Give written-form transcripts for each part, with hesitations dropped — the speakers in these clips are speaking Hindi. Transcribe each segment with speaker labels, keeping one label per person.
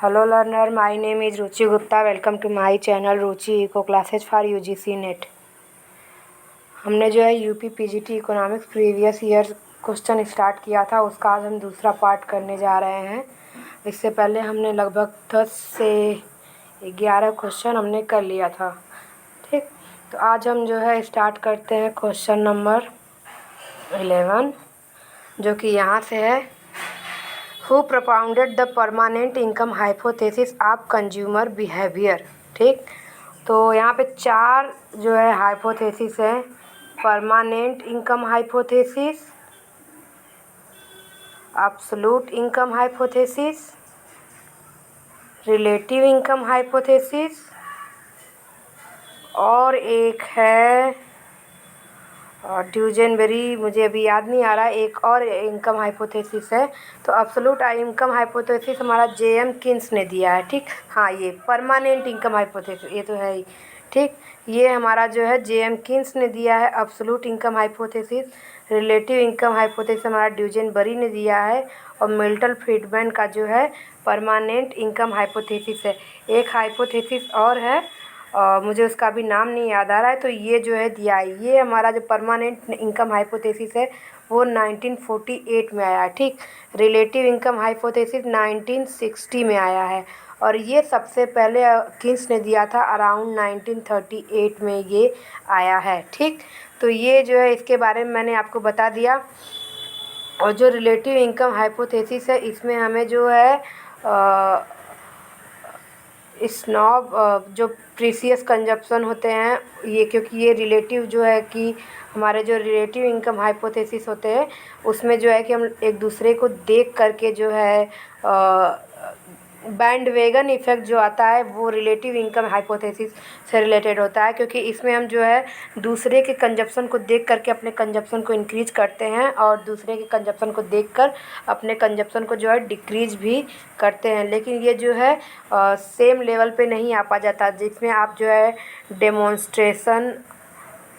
Speaker 1: Hello learner, my name is Ruchi Gupta. Welcome to my channel Ruchi Eco Classes for UGC Net। हमने जो है UP PGT economics previous year question start किया था, उसका आज हम दूसरा पार्ट करने जा रहे हैं। इससे पहले हमने लगभग 10 से 11 क्वेश्चन हमने कर लिया था। ठीक, तो आज हम जो है स्टार्ट करते हैं क्वेश्चन नंबर 11, जो कि यहाँ से है। Who propounded the permanent income hypothesis of consumer behavior। ठीक, तो यहाँ पे 4 जो है हाइपोथेसिस है। Permanent income hypothesis, absolute income hypothesis, relative income hypothesis और एक है ड्यूजेनबेरी, मुझे अभी याद नहीं आ रहा, एक और इनकम हाइपोथेसिस है। तो एब्सोल्यूट इनकम हाइपोथेसिस हमारा जेएम किन्स ने दिया है। ठीक, हाँ, ये परमानेंट इनकम हाइपोथेसिस ये तो है ही। ठीक, ये हमारा जो है जेएम किन्स ने दिया है absolute income hypothesis. Relative income hypothesis हमारा ड्यूजेनबेरी ने दिया है और मिल्टन फ्रीडमैन का जो है परमानेंट इनकम हाइपोथेसिस है। एक हाइपोथेसिस और है, मुझे उसका भी नाम नहीं याद आ रहा है। तो ये जो है दिया है, ये हमारा जो परमानेंट इनकम हाइपोथेसिस है वो 1948 में आया है। ठीक, रिलेटिव इनकम हाइपोथेसिस 1960 में आया है और ये सबसे पहले किन्स ने दिया था अराउंड 1938 में ये आया है। ठीक, तो ये जो है इसके बारे में मैंने आपको बता दिया। और जो रिलेटिव इनकम हाइपोथेसिस है इसमें हमें जो है स्नॉब जो प्रीसियस कंजप्शन होते हैं ये, क्योंकि ये रिलेटिव जो है कि हमारे जो रिलेटिव इनकम हाइपोथेसिस होते हैं उसमें जो है कि हम एक दूसरे को देख करके जो है बैंडवेगन इफ़ेक्ट जो आता है वो रिलेटिव इनकम हाइपोथेसिस से रिलेटेड होता है, क्योंकि इसमें हम जो है दूसरे के कंजप्शन को देख करके अपने कंजप्शन को इंक्रीज करते हैं और दूसरे के कंजप्शन को देखकर अपने कंजप्शन को जो है डिक्रीज भी करते हैं। लेकिन ये जो है सेम लेवल पे नहीं आ पा जाता, जिसमें आप जो है डेमोन्स्ट्रेशन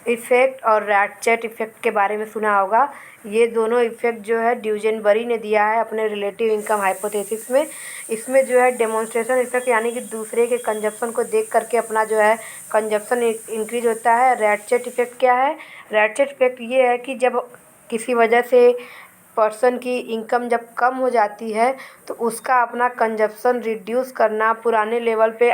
Speaker 1: इफ़ेक्ट और रैटचेट इफ़ेक्ट के बारे में सुना होगा। ये दोनों इफ़ेक्ट जो है ड्यूजेनबेरी ने दिया है अपने रिलेटिव इनकम हाइपोथेसिस में। इसमें जो है डेमोन्स्ट्रेशन इफ़ेक्ट यानी कि दूसरे के कंजप्शन को देख करके अपना जो है कंजप्शन इंक्रीज होता है। रैटचेट इफ़ेक्ट क्या है? रैटचेट इफ़ेक्ट ये है कि जब किसी वजह से पर्सन की इनकम जब कम हो जाती है तो उसका अपना कंजप्शन रिड्यूस करना पुराने लेवल पे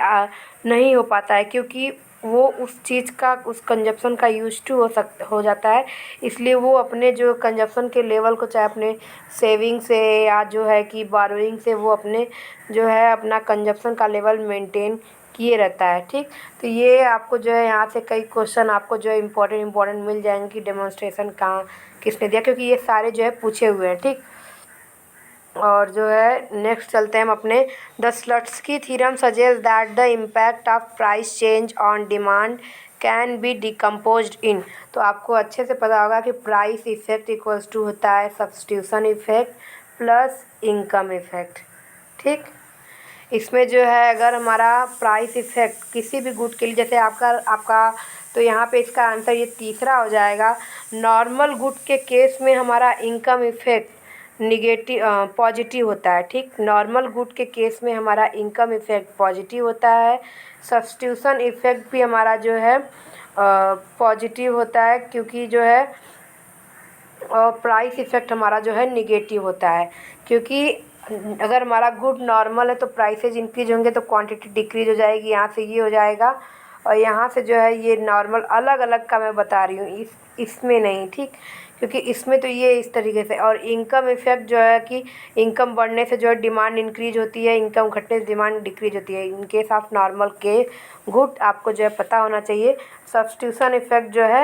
Speaker 1: नहीं हो पाता है, क्योंकि वो उस चीज़ का, उस कंजप्शन का यूज टू हो जाता है। इसलिए वो अपने जो कंजप्शन के लेवल को, चाहे अपने सेविंग से या जो है कि बारोइंग से, वो अपने जो है अपना कंजप्शन का लेवल मेंटेन किए रहता है। ठीक, तो ये आपको जो है यहाँ से कई क्वेश्चन आपको जो है इम्पोर्टेंट मिल जाएंगे कि डेमोन्स्ट्रेशन कहाँ किसने दिया, क्योंकि ये सारे जो है पूछे हुए हैं। ठीक, और जो है नेक्स्ट चलते हैं हम अपने। The Slutsky theorem suggest that the impact of price change on demand can be decomposed in. तो आपको अच्छे से पता होगा कि प्राइस इफेक्ट इक्वल्स टू होता है substitution effect plus income effect. ठीक, इसमें जो है अगर हमारा प्राइस इफेक्ट किसी भी गुड के लिए, जैसे आपका तो यहाँ पे इसका आंसर ये तीसरा हो जाएगा। नॉर्मल गुड के केस में हमारा इनकम इफेक्ट निगेटिव पॉजिटिव होता है। ठीक, नॉर्मल गुड के केस में हमारा इनकम इफेक्ट पॉजिटिव होता है। सब्स्टिट्यूशन इफेक्ट भी हमारा जो है पॉजिटिव होता है, क्योंकि जो है और प्राइस इफेक्ट हमारा जो है निगेटिव होता है, क्योंकि अगर हमारा गुड नॉर्मल है तो प्राइसेज इंक्रीज होंगे तो क्वांटिटी डिक्रीज हो जाएगी। यहाँ से ये हो जाएगा और यहाँ से जो है ये नॉर्मल अलग अलग का मैं बता रही हूँ, इसमें नहीं। ठीक, क्योंकि इसमें तो ये इस तरीके से। और इनकम इफेक्ट जो है कि इनकम बढ़ने से जो है डिमांड इंक्रीज होती है, इनकम घटने से डिमांड डिक्रीज होती है। इन केस ऑफ नॉर्मल के गुड आपको जो है पता होना चाहिए। सब्स्टिट्यूशन इफेक्ट जो है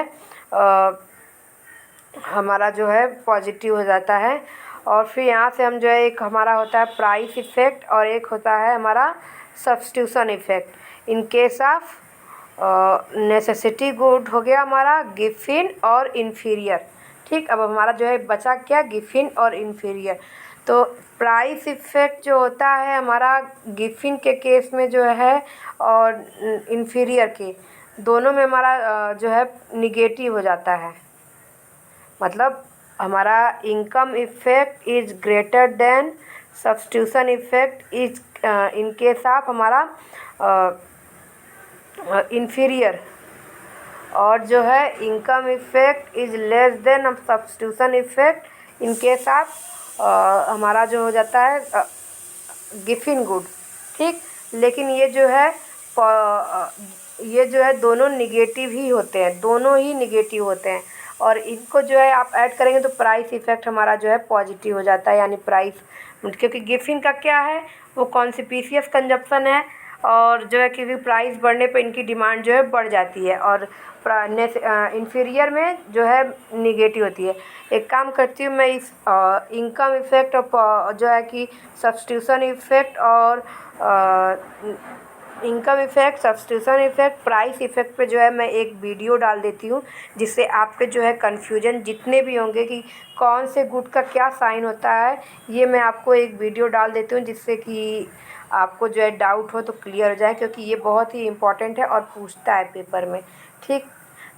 Speaker 1: हमारा जो है पॉजिटिव हो जाता है। और फिर यहाँ से हम जो है एक हमारा होता है प्राइस इफेक्ट और एक होता है हमारा substitution effect in case of necessity good हो गया हमारा गिफिन और इन्फीरियर। ठीक, अब हमारा जो है बचा क्या, गिफिन और इन्फीरियर। तो प्राइस इफेक्ट जो होता है हमारा गिफिन के केस में जो है और इन्फीरियर के दोनों में हमारा जो है निगेटिव हो जाता है। मतलब हमारा income effect is greater then substitution effect is in case of हमारा इन्फीरियर, और जो है income effect is less than substitution effect in case of हमारा जो हो जाता है गिफिन गुड। ठीक, लेकिन ये जो है दोनों निगेटिव ही होते हैं, दोनों ही निगेटिव होते हैं, और इनको जो है आप ऐड करेंगे तो प्राइस इफेक्ट हमारा जो है पॉजिटिव हो जाता है, यानी प्राइस, क्योंकि गिफिन का क्या है, वो कॉन्सिपिशियस कंजप्शन है, और जो है क्योंकि प्राइस बढ़ने पे इनकी डिमांड जो है बढ़ जाती है, और इन्फीरियर में जो है निगेटिव होती है। एक काम करती हूँ मैं, इस इनकम इफेक्ट और जो है कि सब्स्टिट्यूशन इफेक्ट और income effect, substitution effect, price effect पे जो है मैं एक वीडियो डाल देती हूँ, जिससे आपके जो है कन्फ्यूजन जितने भी होंगे कि कौन से गुड का क्या साइन होता है, ये मैं आपको एक वीडियो डाल देती हूँ, जिससे कि आपको जो है डाउट हो तो क्लियर हो जाए, क्योंकि ये बहुत ही इम्पॉर्टेंट है और पूछता है पेपर में। ठीक,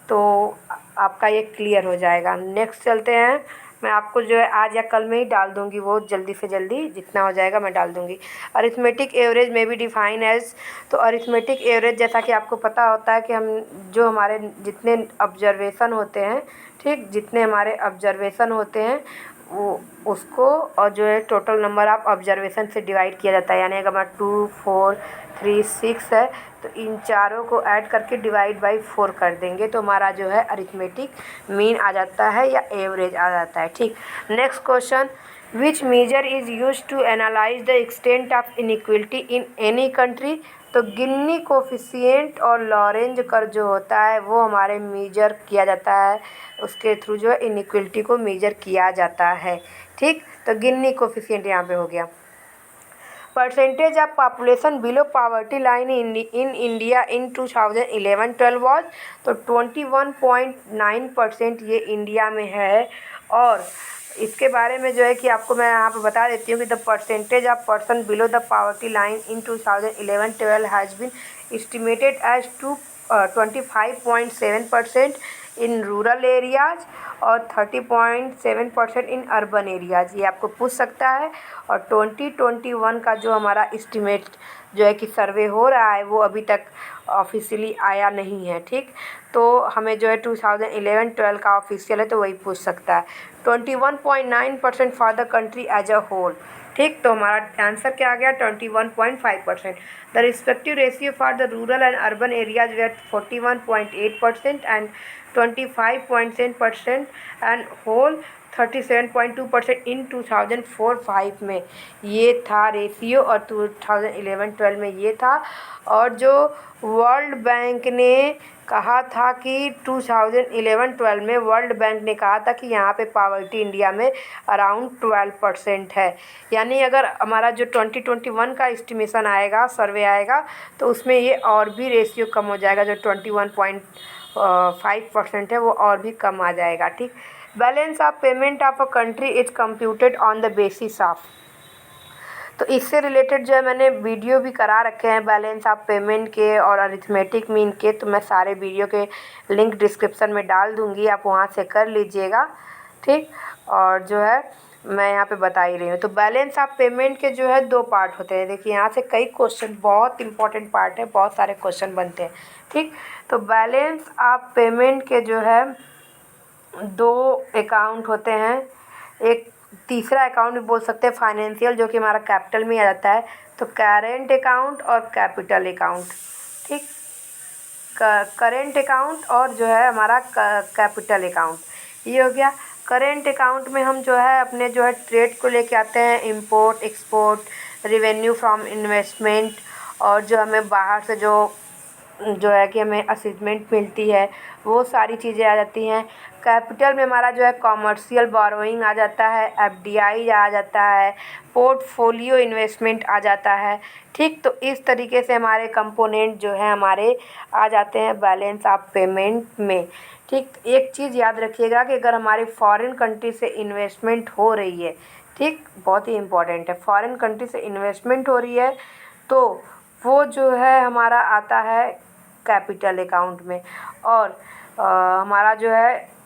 Speaker 1: तो आपका ये क्लियर हो जाएगा। नेक्स्ट चलते हैं, मैं आपको जो है आज या कल में ही डाल दूंगी, वो जल्दी से जल्दी जितना हो जाएगा मैं डाल दूंगी। अरिथमेटिक एवरेज में भी डिफाइन एज, तो अरिथमेटिक एवरेज जैसा कि आपको पता होता है कि हम जो हमारे जितने ऑब्जर्वेशन होते हैं, ठीक, जितने हमारे ऑब्जर्वेशन होते हैं वो उसको, और जो है टोटल नंबर ऑफ ऑब्जर्वेशन से डिवाइड किया जाता है, यानी अगर हमारा 2, 4, 3, 6 है तो इन चारों को ऐड करके डिवाइड बाई 4 कर देंगे तो हमारा जो है अरिथमेटिक मीन आ जाता है या एवरेज आ जाता है। ठीक, next question, which measure is use to analyse the extent of inequality in any country, तो गिन्नी कोफिशिएंट और लॉरेंज कर्व जो होता है वो हमारे मेजर किया जाता है, उसके थ्रू जो है इनइक्वलिटी को मेजर किया जाता है। ठीक, तो गिन्नी कोफिशिएंट यहाँ पे हो गया। Percentage of population below poverty line in India in 2011-12 was, तो 21.9% ये इंडिया में है। और इसके बारे में जो है कि आपको मैं यहाँ पे बता देती हूँ कि the percentage of person below the poverty line in 2011-12 has been estimated as 25.7% in rural areas और 30.7% इन अर्बन एरियाज़, ये आपको पूछ सकता है। और 2021 का जो हमारा एस्टिमेट जो है कि सर्वे हो रहा है वो अभी तक ऑफिशियली आया नहीं है। ठीक, तो हमें जो है 2011-12 का ऑफिशियल है तो वही पूछ सकता है। 21.9% for the country as a whole. ठीक, तो हमारा आंसर क्या आ गया, 21.5%। The respective ratio for the rural and urban areas were 41.8% and 25.7% and whole 37.2% in 2004-05 में ये था रेशियो, और 2011-12 में ये था। और जो वर्ल्ड बैंक ने कहा था कि 2011-12 में वर्ल्ड बैंक ने कहा था कि यहाँ पे पॉवर्टी इंडिया में अराउंड 12% है, यानी अगर हमारा जो 2021 का एस्टिमेशन आएगा, सर्वे आएगा, तो उसमें ये और भी रेशियो कम हो जाएगा, जो 21.5% है वो और भी कम आ जाएगा। ठीक, balance of payment of a country is computed on the basis of, तो इससे रिलेटेड जो है मैंने वीडियो भी करा रखे हैं बैलेंस ऑफ पेमेंट के और अरिथमेटिक मीन के, तो मैं सारे वीडियो के लिंक डिस्क्रिप्शन में डाल दूंगी, आप वहाँ से कर लीजिएगा। ठीक, और जो है मैं यहाँ पे बता ही रही हूँ। तो बैलेंस ऑफ पेमेंट के जो है 2 पार्ट होते हैं, देखिए यहाँ से कई क्वेश्चन, बहुत इंपॉर्टेंट पार्ट है, बहुत सारे क्वेश्चन बनते हैं। ठीक, तो बैलेंस ऑफ पेमेंट के जो है 2 अकाउंट होते हैं, एक तीसरा अकाउंट भी बोल सकते हैं फाइनेंशियल, जो कि हमारा कैपिटल में आ जाता है, तो करेंट अकाउंट और कैपिटल अकाउंट। ठीक, करेंट अकाउंट और जो है हमारा कैपिटल अकाउंट, ये हो गया। करेंट अकाउंट में हम जो है अपने जो है ट्रेड को लेके आते हैं, import export, revenue from investment, और जो हमें बाहर से जो है कि हमें असेसमेंट मिलती है, वो सारी चीज़ें आ जाती हैं। कैपिटल में हमारा जो है कॉमर्शियल बोरोइंग आ जाता है, एफडीआई आ जाता है, पोर्टफोलियो इन्वेस्टमेंट आ जाता है। ठीक, तो इस तरीके से हमारे कंपोनेंट जो है हमारे आ जाते हैं बैलेंस ऑफ पेमेंट में। ठीक, एक चीज़ याद रखिएगा कि अगर हमारी फॉरेन कंट्री से इन्वेस्टमेंट हो रही है, ठीक, बहुत ही इम्पॉर्टेंट है, फॉरेन कंट्री से इन्वेस्टमेंट हो रही है तो वो जो है हमारा आता है कैपिटल अकाउंट में, और हमारा जो है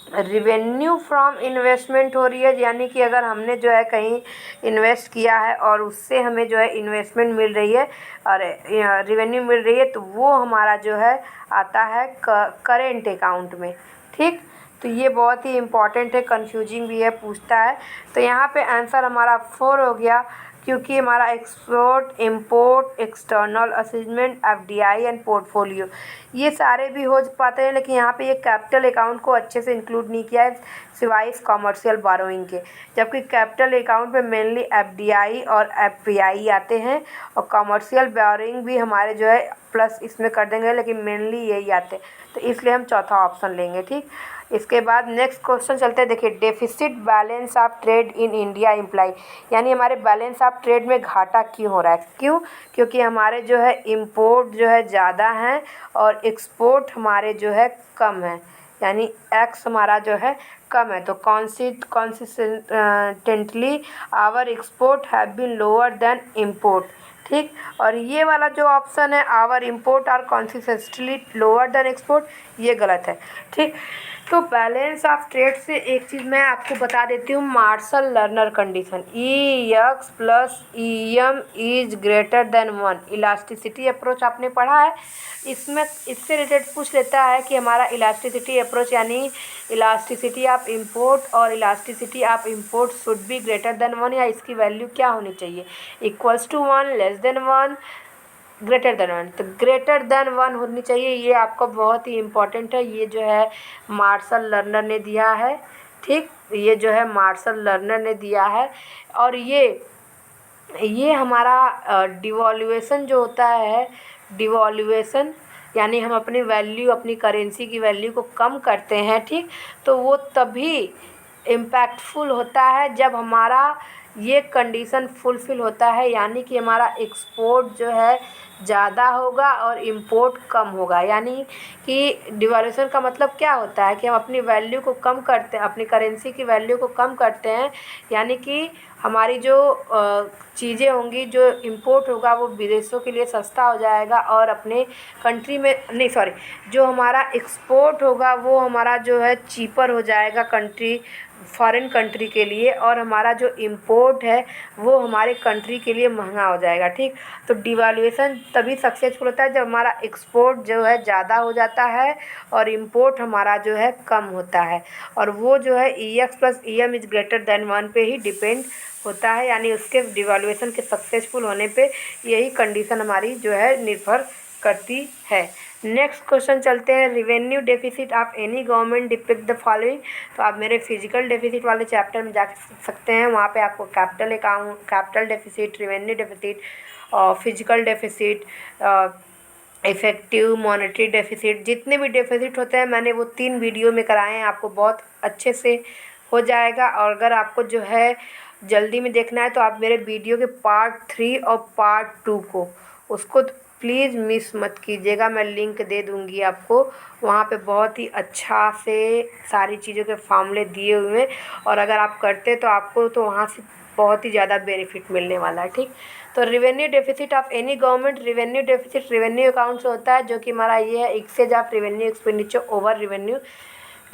Speaker 1: रिवेन्यू फ्रॉम इन्वेस्टमेंट हो रही है, यानी कि अगर हमने जो है कहीं इन्वेस्ट किया है और उससे हमें जो है इन्वेस्टमेंट मिल रही है और रिवेन्यू मिल रही है, तो वो हमारा जो है आता है करेंट अकाउंट में। ठीक, तो ये बहुत ही इम्पॉर्टेंट है, कंफ्यूजिंग भी है, पूछता है। तो यहाँ पे आंसर हमारा 4 हो गया, क्योंकि हमारा export, import, external assessment, FDI and portfolio ये सारे भी हो पाते हैं, लेकिन यहाँ पे ये कैपिटल अकाउंट को अच्छे से इंक्लूड नहीं किया है सिवाय इस कॉमर्शियल बोरोइंग के, जबकि कैपिटल अकाउंट में मेनली एफडीआई और एफपीआई आते हैं और कॉमर्शियल बोरोइंग भी हमारे जो है प्लस इसमें कर देंगे, लेकिन मेनली यही आते हैं, तो इसलिए हम चौथा ऑप्शन लेंगे। ठीक, इसके बाद नेक्स्ट क्वेश्चन चलते हैं। देखिए, deficit balance of trade in India imply, यानी हमारे बैलेंस ऑफ ट्रेड में घाटा क्यों हो रहा है? क्यों? क्योंकि हमारे जो है इम्पोर्ट जो है ज़्यादा हैं और एक्सपोर्ट हमारे जो है कम है, यानी एक्स हमारा जो है कम है। तो consistently our export have been lower than import. ठीक, और ये वाला जो ऑप्शन है our import are consistently lower than export, ये गलत है। ठीक, तो बैलेंस ऑफ ट्रेड से एक चीज़ मैं आपको बता देती हूँ, Marshall Lerner condition, E X plus E M is greater than 1, elasticity approach आपने पढ़ा है, इसमें इससे रिलेटेड पूछ लेता है कि हमारा इलास्टिसिटी अप्रोच यानी इलास्टिसिटी ऑफ इंपोर्ट और elasticity of import should be greater than 1, या इसकी वैल्यू क्या होनी चाहिए? Equals to 1, less than 1, greater than 1। तो ग्रेटर देन 1 होनी चाहिए, ये आपका बहुत ही इम्पोर्टेंट है, ये जो है मार्शल लर्नर ने दिया है। ठीक, ये जो है मार्शल लर्नर ने दिया है, और ये हमारा डिवॉल्यूएशन जो होता है, डिवॉल्यूएशन यानी हम अपनी वैल्यू, अपनी करेंसी की वैल्यू को कम करते हैं। ठीक, तो वो तभी इम्पैक्टफुल होता है जब हमारा ये कंडीशन फुलफ़िल होता है, यानी कि हमारा एक्सपोर्ट जो है ज़्यादा होगा और इंपोर्ट कम होगा। यानी कि डिवैल्यूएशन का मतलब क्या होता है कि हम अपनी वैल्यू को कम करते हैं, अपनी करेंसी की वैल्यू को कम करते हैं, यानी कि हमारी जो चीज़ें होंगी, जो इंपोर्ट होगा वो विदेशों के लिए सस्ता हो जाएगा, और अपने कंट्री में नहीं, सॉरी, जो हमारा एक्सपोर्ट होगा वो हमारा जो है चीपर हो जाएगा कंट्री, फॉरेन कंट्री के लिए, और हमारा जो इंपोर्ट है वो हमारे कंट्री के लिए महंगा हो जाएगा। ठीक, तो डिवैल्यूएशन तभी सक्सेसफुल होता है जब हमारा एक्सपोर्ट जो है ज़्यादा हो जाता है और इंपोर्ट हमारा जो है कम होता है, और वो जो है E X plus E M is greater than 1 पे ही डिपेंड होता है, यानी उसके डिवैल्यूएशन के सक्सेसफुल होने पे यही कंडीशन हमारी जो है निर्भर करती है। नेक्स्ट क्वेश्चन चलते हैं, revenue deficit of any government depict the following. तो आप मेरे फिजिकल डेफिसिट वाले चैप्टर में जा सकते हैं, वहाँ पे आपको capital account, capital deficit, revenue deficit, physical deficit, effective monetary deficit, जितने भी डेफिसिट होते हैं मैंने वो 3 वीडियो में कराए हैं, आपको बहुत अच्छे से हो जाएगा। और अगर आपको जो है जल्दी में देखना है तो आप मेरे वीडियो के पार्ट 3 और पार्ट 2 को, उसको प्लीज़ मिस मत कीजिएगा, मैं लिंक दे दूँगी आपको, वहाँ पे बहुत ही अच्छा से सारी चीज़ों के फार्मूले दिए हुए हैं, और अगर आप करते तो आपको तो वहाँ से बहुत ही ज़्यादा बेनिफिट मिलने वाला है। ठीक, तो revenue deficit of any government, revenue deficit revenue account से होता है, जो कि हमारा ये है excess of revenue expenditure over revenue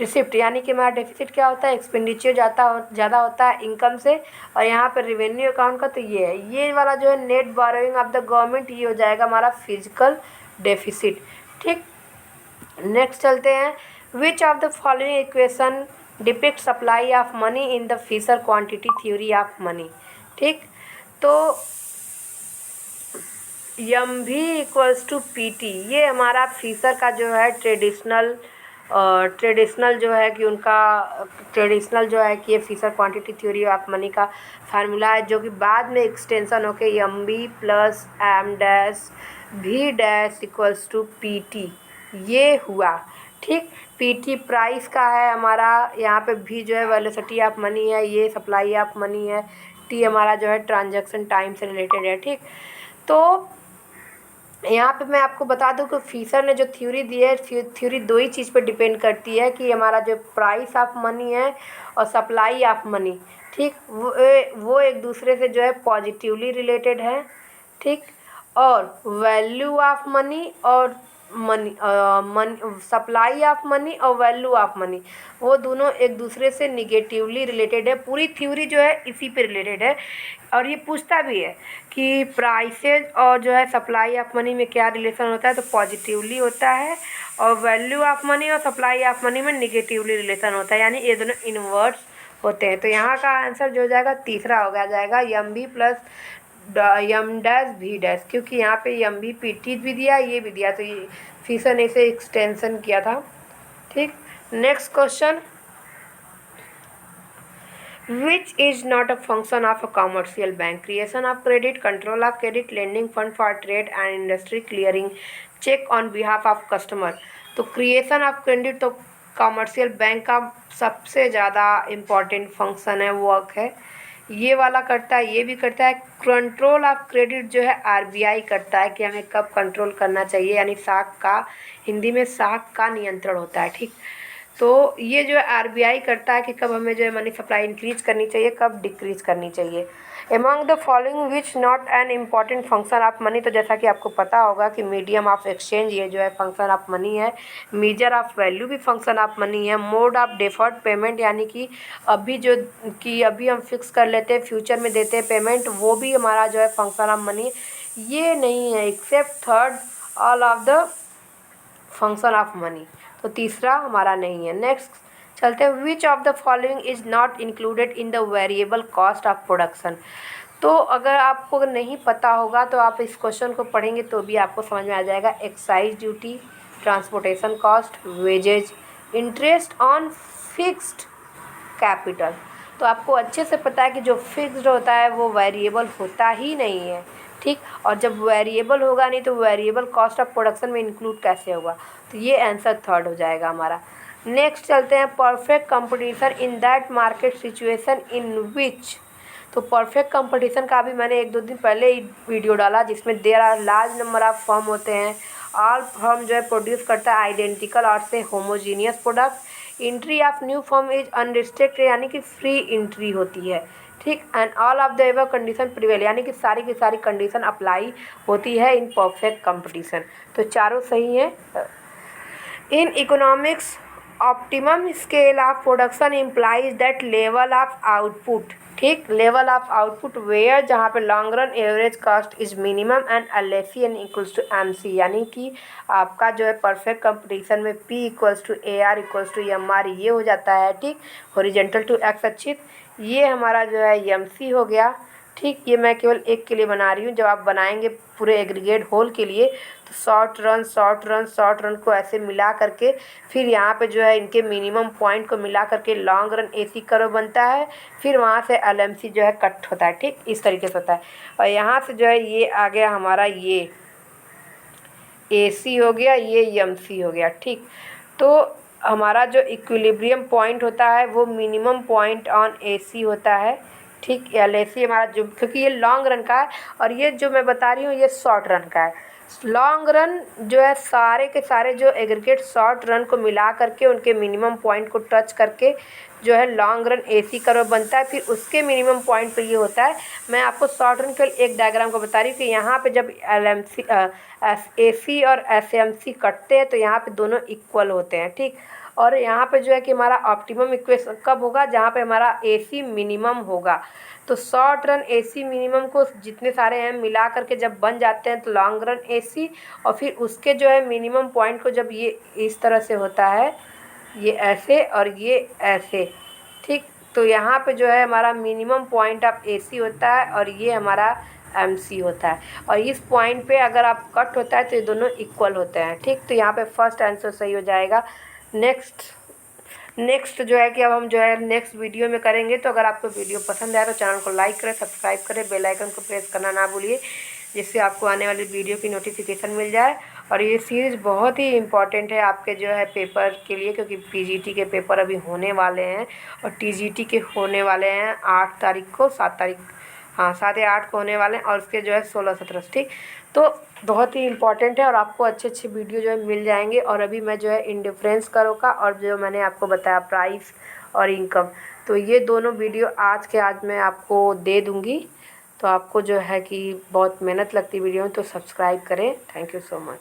Speaker 1: receipt, यानी कि हमारा डेफिसिट क्या होता है, एक्सपेंडिचर ज़्यादा होता है इनकम से, और यहाँ पर रिवेन्यू अकाउंट का तो ये है, ये वाला जो है net borrowing of the government, ये हो जाएगा हमारा फिजिकल डेफिसिट। ठीक, नेक्स्ट चलते हैं, which of the following equation depict supply of money in the Fisher quantity theory of money. ठीक, तो एम भी इक्वल्स टू पी टी, ये हमारा फिशर का जो है ट्रेडिशनल जो है कि उनका ट्रेडिशनल जो है कि ये Fisher quantity theory of money का फार्मूला है, जो कि बाद में एक्सटेंशन होके M V plus M dash V dash equals to P T ये हुआ। ठीक, पी टी प्राइस का है हमारा, यहाँ पे भी जो है वेलोसिटी ऑफ मनी है, ये सप्लाई ऑफ मनी है, टी हमारा जो है ट्रांजैक्शन टाइम से रिलेटेड है। ठीक, तो यहाँ पे मैं आपको बता दूँ कि फिशर ने जो थ्योरी दी है, थ्योरी 2 ही चीज़ पे डिपेंड करती है कि हमारा जो प्राइस ऑफ मनी है और सप्लाई ऑफ मनी, ठीक, वो एक दूसरे से जो है पॉजिटिवली रिलेटेड है। ठीक, और वैल्यू ऑफ मनी और सप्लाई ऑफ मनी और वैल्यू ऑफ मनी, वो दोनों एक दूसरे से निगेटिवली रिलेटेड है। पूरी थ्योरी जो है इसी पे रिलेटेड है। और ये पूछता भी है कि प्राइसेज और जो है सप्लाई ऑफ मनी में क्या रिलेशन होता है, तो पॉजिटिवली होता है, और वैल्यू ऑफ मनी और सप्लाई ऑफ मनी में निगेटिवली रिलेशन होता है, यानी ये दोनों इन्वर्स होते हैं। तो यहाँ का आंसर जो हो जाएगा तीसरा हो जाएगा यम भी प्लस यम डैश भी डैश, क्योंकि यहाँ पे यम भी पीटी भी दिया, ये भी दिया, तो ये फिशर ने इसे एक्सटेंशन किया था। ठीक, next question, which is not a function of a commercial bank? Creation of credit, control of credit, lending fund for trade and industry, clearing check on behalf of customer। तो क्रिएशन ऑफ क्रेडिट तो कॉमर्शियल बैंक का सबसे ज़्यादा इम्पॉर्टेंट फंक्शन है, वर्क है, ये वाला करता है, ये भी करता है। कंट्रोल ऑफ क्रेडिट जो है आरबीआई करता है कि हमें कब कंट्रोल करना चाहिए, यानी साख का, हिंदी में साख का नियंत्रण होता है। ठीक, तो ये जो है आरबीआई करता है कि कब हमें जो है मनी सप्लाई इंक्रीज करनी चाहिए, कब डिक्रीज करनी चाहिए। Among the following which not an important function of money, तो जैसा कि आपको पता होगा कि मीडियम ऑफ एक्सचेंज ये जो है फंक्शन ऑफ मनी है, मेजर ऑफ वैल्यू भी फंक्शन ऑफ मनी है, मोड ऑफ डिफर्ड पेमेंट यानी कि अभी हम फिक्स कर लेते हैं, फ्यूचर में देते हैं पेमेंट, वो भी हमारा जो है फंक्शन ऑफ मनी, ये नहीं है except third all of the function of money, तो तीसरा हमारा नहीं है। नेक्स्ट चलते हैं, which of the following is not included in the variable cost of production. तो अगर आपको नहीं पता होगा तो आप इस क्वेश्चन को पढ़ेंगे तो भी आपको समझ में आ जाएगा। Excise duty, transportation cost, wages, interest on fixed capital. तो आपको अच्छे से पता है कि जो फिक्स्ड होता है वो वेरिएबल होता ही नहीं है। ठीक, और जब वेरिएबल होगा नहीं तो वेरिएबल कॉस्ट ऑफ प्रोडक्शन में इंक्लूड कैसे होगा, तो ये आंसर थर्ड हो जाएगा हमारा। नेक्स्ट चलते हैं, perfect competition in that market situation in which. तो परफेक्ट कंपटीशन का भी मैंने 1-2 दिन पहले ही वीडियो डाला, जिसमें there are large number of firm होते हैं, ऑल फर्म जो है प्रोड्यूस करता है आइडेंटिकल और से homogeneous product, entry of new firm is unrestricted यानी कि फ्री एंट्री होती है। ठीक, and all of the above condition prevail यानी कि सारी की सारी कंडीशन अप्लाई होती है इन परफेक्ट कंपटीशन। तो चारों सही हैं। In economics optimum scale of production implies that level of output. ठीक, लेवल ऑफ आउटपुट वेयर जहाँ पे long run average cost is minimum and LAC N equals to MC, यानी कि आपका जो है परफेक्ट कंपटीशन में P equals to A R equals to M R ये हो जाता है। ठीक, हॉरिजॉन्टल टू एक्स एक्सिस, ये हमारा जो है एम सी हो गया। ठीक, ये मैं केवल एक के लिए बना रही हूँ, जब आप बनाएंगे पूरे एग्रीगेट होल के लिए तो शॉर्ट रन को ऐसे मिला करके फिर यहाँ पे जो है इनके मिनिमम पॉइंट को मिला करके लॉन्ग रन एसी कर्व बनता है, फिर वहाँ से एलएमसी जो है कट होता है। ठीक, इस तरीके से होता है। और यहाँ से जो है ये आ गया हमारा, ये एसी हो गया, ये एमसी हो गया। ठीक, तो हमारा जो इक्विलिब्रियम पॉइंट होता है वो मिनिमम पॉइंट ऑन एसी होता है। ठीक, एलएसी हमारा जो, क्योंकि ये लॉन्ग रन का है और ये जो मैं बता रही हूँ ये शॉर्ट रन का है। लॉन्ग रन जो है सारे के सारे जो एग्रीगेट शॉर्ट रन को मिला करके उनके मिनिमम पॉइंट को टच करके जो है लॉन्ग रन एसी कर्व बनता है, फिर उसके मिनिमम पॉइंट पे ये होता है। मैं आपको शॉर्ट रन के एक डायग्राम को बता रही हूँ कि यहाँ पे जब एलएमसी एसी और एसएमसी कटते हैं तो यहाँ पे दोनों इक्वल होते हैं। ठीक, और यहाँ पे जो है कि हमारा ऑप्टिमम इक्वेशन कब होगा, जहाँ पे हमारा एसी मिनिमम होगा। तो शॉर्ट रन एसी मिनिमम को जितने सारे हैं मिला करके जब बन जाते हैं तो लॉन्ग रन एसी, और फिर उसके जो है मिनिमम पॉइंट को जब ये इस तरह से होता है, ये ऐसे और ये ऐसे। ठीक, तो यहाँ पे जो है हमारा मिनिमम पॉइंट ऑफ एसी होता है और ये हमारा एमसी होता है, और इस पॉइंट पे अगर आप कट होता है तो ये दोनों इक्वल होते हैं। ठीक, तो यहाँ पे फर्स्ट आंसर सही हो जाएगा। नेक्स्ट जो है कि अब हम जो है नेक्स्ट वीडियो में करेंगे। तो अगर आपको वीडियो पसंद आए तो चैनल को लाइक करें, सब्सक्राइब करें, बेल आइकन को प्रेस करना ना भूलिए, जिससे आपको आने वाली वीडियो की नोटिफिकेशन मिल जाए। और ये सीरीज़ बहुत ही इम्पॉर्टेंट है आपके जो है पेपर के लिए, क्योंकि पीजीटी के पेपर अभी होने वाले हैं और टीजीटी के होने वाले हैं 8 तारीख को, 7 तारीख, हाँ 7 या 8 को होने वाले हैं, और उसके जो है 16-17। ठीक, तो बहुत ही इम्पॉर्टेंट है और आपको अच्छे वीडियो जो है मिल जाएंगे। और अभी मैं जो है इंडिफरेंस करो का और जो मैंने आपको बताया प्राइस और इनकम, तो ये दोनों वीडियो आज मैं आपको दे दूँगी। तो आपको जो है कि बहुत मेहनत लगती वीडियो में, तो सब्सक्राइब करें। Thank you so much.